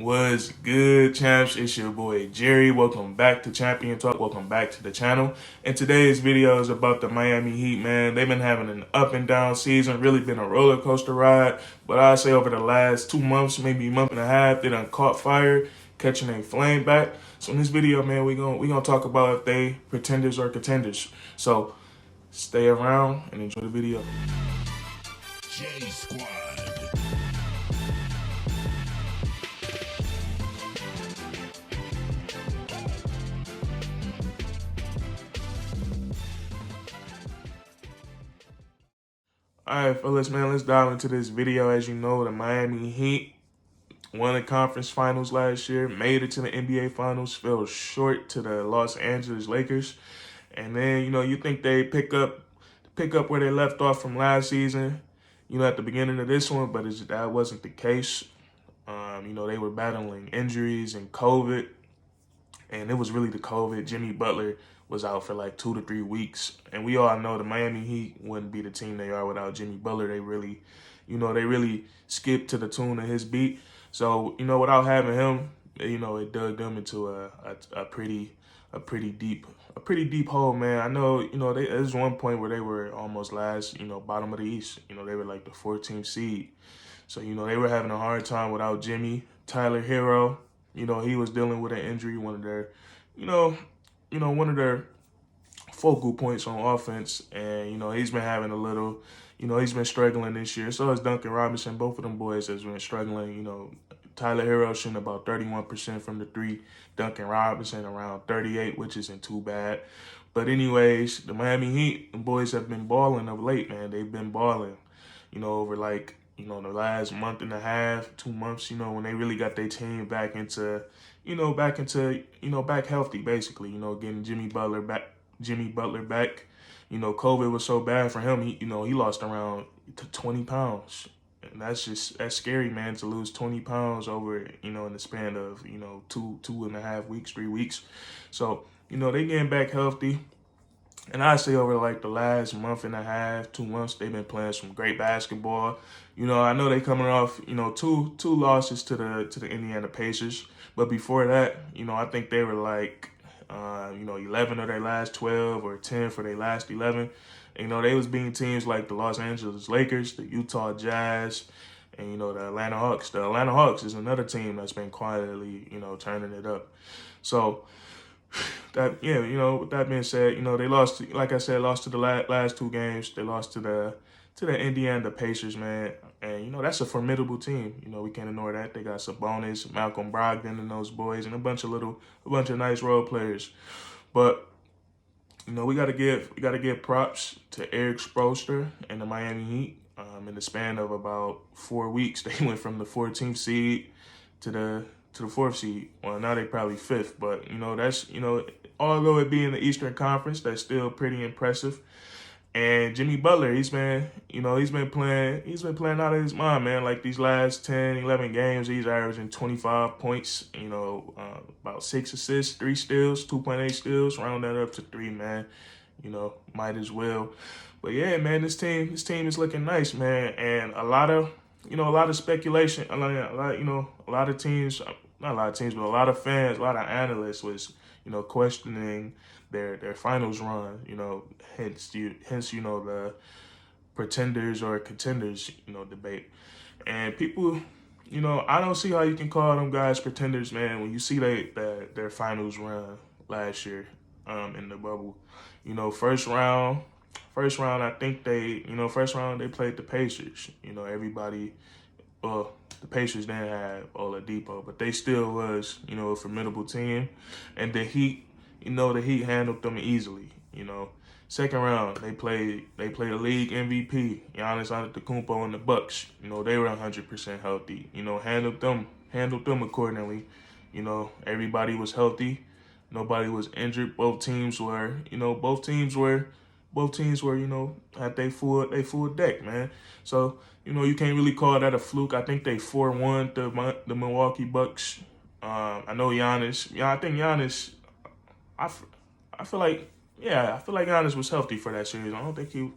What's good, champs? It's your boy Jerry. Welcome back to Champion Talk. Welcome back to the channel. And today's video is about the Miami Heat, man. They've been having an up and down season, really been a roller coaster ride. But I'd say over the last 2 months, maybe a month and a half, they done caught fire, catching a flame back. So in this video, man, we gonna talk about if they pretenders or contenders. So stay around and enjoy the video. J Squad. Alright, fellas, man, let's dive into this video. As you know, the Miami Heat won the conference finals last year, made it to the NBA finals, fell short to the Los Angeles Lakers. And then, you think they pick up where they left off from last season, at the beginning of this one, but that wasn't the case. They were battling injuries and COVID, and it was really the COVID. Jimmy Butler was out for like 2 to 3 weeks, and we all know the Miami Heat wouldn't be the team they are without Jimmy Butler. They really skipped to the tune of his beat. So without having him, it dug them into a pretty deep hole, man. I know, there was one point where they were almost last, bottom of the East. They were like the 14th seed. So, they were having a hard time without Jimmy. Tyler Hero, he was dealing with an injury, one of their focal points on offense. And, he's been having a little, he's been struggling this year. So has Duncan Robinson. Both of them boys has been struggling. Tyler Hero shooting about 31% from the three. Duncan Robinson around 38, which isn't too bad. But anyways, the Miami Heat, the boys have been balling of late, man. They've been balling, over like, the last month and a half, 2 months, when they really got their team back healthy, basically, getting Jimmy Butler back. COVID was so bad for him, he lost around 20 pounds. And that's scary, man, to lose 20 pounds over, in the span of, 2.5 weeks, 3 weeks. So, they getting back healthy. And I say over like the last month and a half, 2 months, they've been playing some great basketball. I know they coming off, two losses to the Indiana Pacers. But before that, I think they were like, 11 of their last 12 or 10 for their last 11. And, they was beating teams like the Los Angeles Lakers, the Utah Jazz, and, the Atlanta Hawks. The Atlanta Hawks is another team that's been quietly, turning it up. So, with that being said, they lost, like I said, lost to the last 2 games. They lost to the Indiana Pacers, man. And, that's a formidable team. We can't ignore that. They got Sabonis, Malcolm Brogdon and those boys, and a bunch of nice role players. But, we gotta give props to Eric Spoelstra and the Miami Heat. In the span of about 4 weeks, they went from the 14th seed to the 4th seed. Well, now they probably 5th, but that's although it being the Eastern Conference, that's still pretty impressive. And Jimmy Butler, he's been playing out of his mind, man. Like these last 10, 11 games, he's averaging 25 points, about 6 assists, 3 steals, 2.8 steals, round that up to 3, man. Might as well. But yeah, man, this team is looking nice, man. And a lot of speculation, a lot of teams, not a lot of teams, but a lot of fans, a lot of analysts was, questioning their finals run, hence the pretenders or contenders, debate. And people, I don't see how you can call them guys pretenders, man, when you see their finals run last year in the bubble. First round, I think first round they played the Pacers. Everybody, the Pacers didn't have Oladipo, but they still was, a formidable team. And the Heat, the Heat handled them easily. Second round, they played the league MVP, Giannis Antetokounmpo and the Bucks. They were 100% healthy. Handled them accordingly. Everybody was healthy. Nobody was injured. Both teams were, at their full deck, man. So, you can't really call that a fluke. I think they 4-1 the Milwaukee Bucks. I know Giannis. I think Giannis. I feel like Giannis was healthy for that series. I don't think he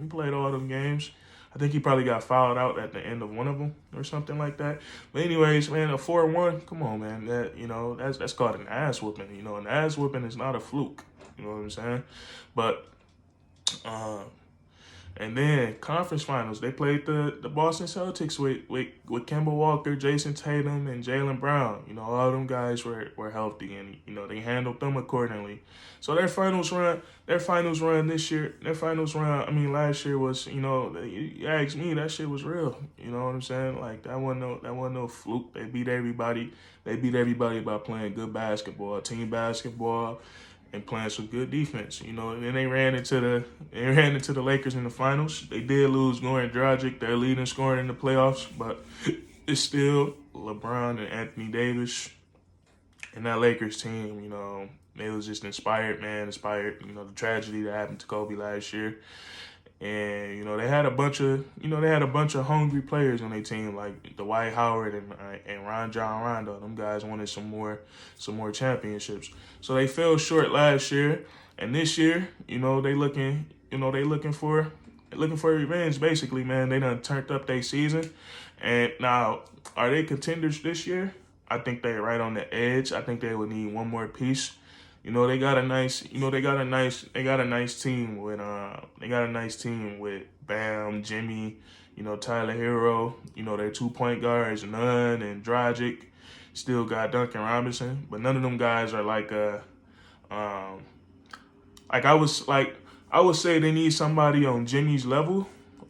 played all them games. I think he probably got fouled out at the end of one of them or something like that. But anyways, man, a 4-1, come on, man. That, you know, that's called an ass whooping. You know, an ass whooping is not a fluke. You know what I'm saying? But and then conference finals, they played the Boston Celtics with Kemba Walker, Jason Tatum, and Jaylen Brown. You know, all them guys were healthy, and you know they handled them accordingly. So their finals run this year, I mean, last year was, you know, you ask me, that shit was real. You know what I'm saying? Like that wasn't no fluke. They beat everybody. They beat everybody by playing good basketball, team basketball, and playing some good defense, you know. And then they ran into the Lakers in the finals. They did lose Goran Dragic, their leading scorer in the playoffs, but it's still LeBron and Anthony Davis and that Lakers team. You know, they was just inspired, man. You know, the tragedy that happened to Kobe last year. And, you know, they had a bunch of hungry players on their team, like Dwight Howard and Ron John Rondo. Them guys wanted some more championships. So they fell short last year, and this year, you know, they looking for revenge, basically, man. They done turned up their season. And now, are they contenders this year? I think they're right on the edge. I think they would need one more piece. You know, they got a nice team with Bam, Jimmy, you know, Tyler Hero, you know, their 2-point guards, Nunn and Dragic. Still got Duncan Robinson, but none of them guys are like I would say they need somebody on Jimmy's level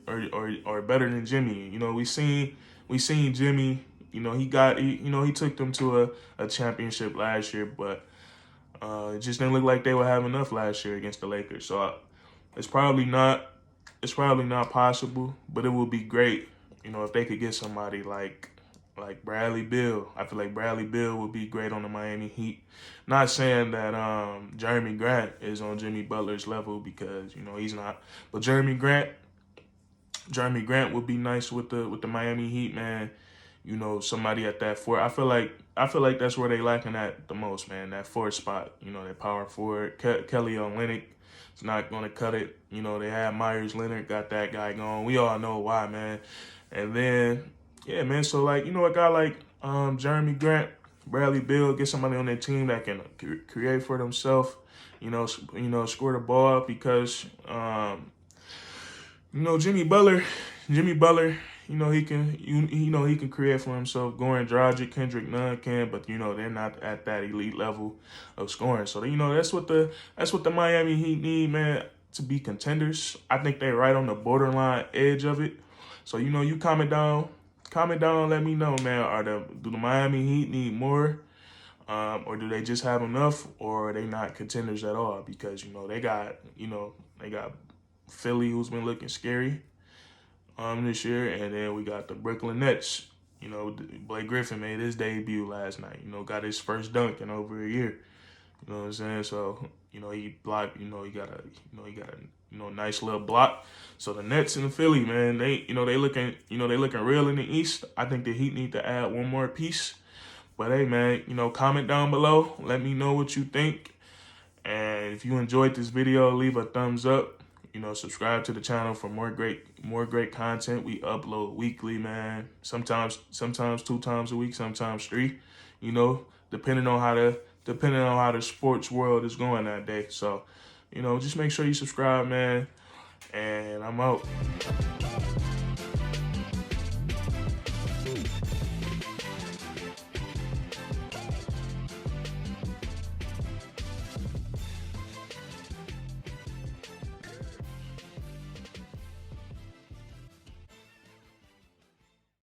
or better than Jimmy. You know, we seen Jimmy, you know, he took them to a championship last year, but it just didn't look like they would have enough last year against the Lakers. So it's probably not possible, but it would be great, you know, if they could get somebody like Bradley Beal. I feel like Bradley Beal would be great on the Miami Heat. Not saying that Jeremy Grant is on Jimmy Butler's level, because, you know, he's not. But Jeremy Grant would be nice with the Miami Heat, man. You know, somebody at that 4. I feel like that's where they lacking at the most, man. That 4 spot, you know, that power forward. Kelly Olynyk is not going to cut it. You know, they had Myers Leonard, got that guy going. We all know why, man. And then, yeah, man. So, like, you know, a guy like Jeremy Grant, Bradley Beal, get somebody on their team that can create for themselves. You know, score the ball, because you know, Jimmy Butler, you know, he can create for himself. Goran Dragic, Kendrick Nunn can, but, you know, they're not at that elite level of scoring. So, you know, that's what the Miami Heat need, man, to be contenders. I think they're right on the borderline edge of it. So, you know, you comment down, let me know, man. Do the Miami Heat need more? Or do they just have enough, or are they not contenders at all? Because, you know, they got Philly, who's been looking scary this year, and then we got the Brooklyn Nets. You know, Blake Griffin made his debut last night. You know, got his first dunk in over a year. You know what I'm saying? So, you know, he blocked. You know, he got a nice little block. So the Nets and the Philly, man, they looking real in the East. I think the Heat need to add one more piece. But hey, man, you know, comment down below. Let me know what you think. And if you enjoyed this video, leave a thumbs up. You know, subscribe to the channel for more great content. We upload weekly, man. Sometimes 2 times a week, sometimes 3. You know, depending on how the sports world is going that day. So, you know, just make sure you subscribe, man. And I'm out.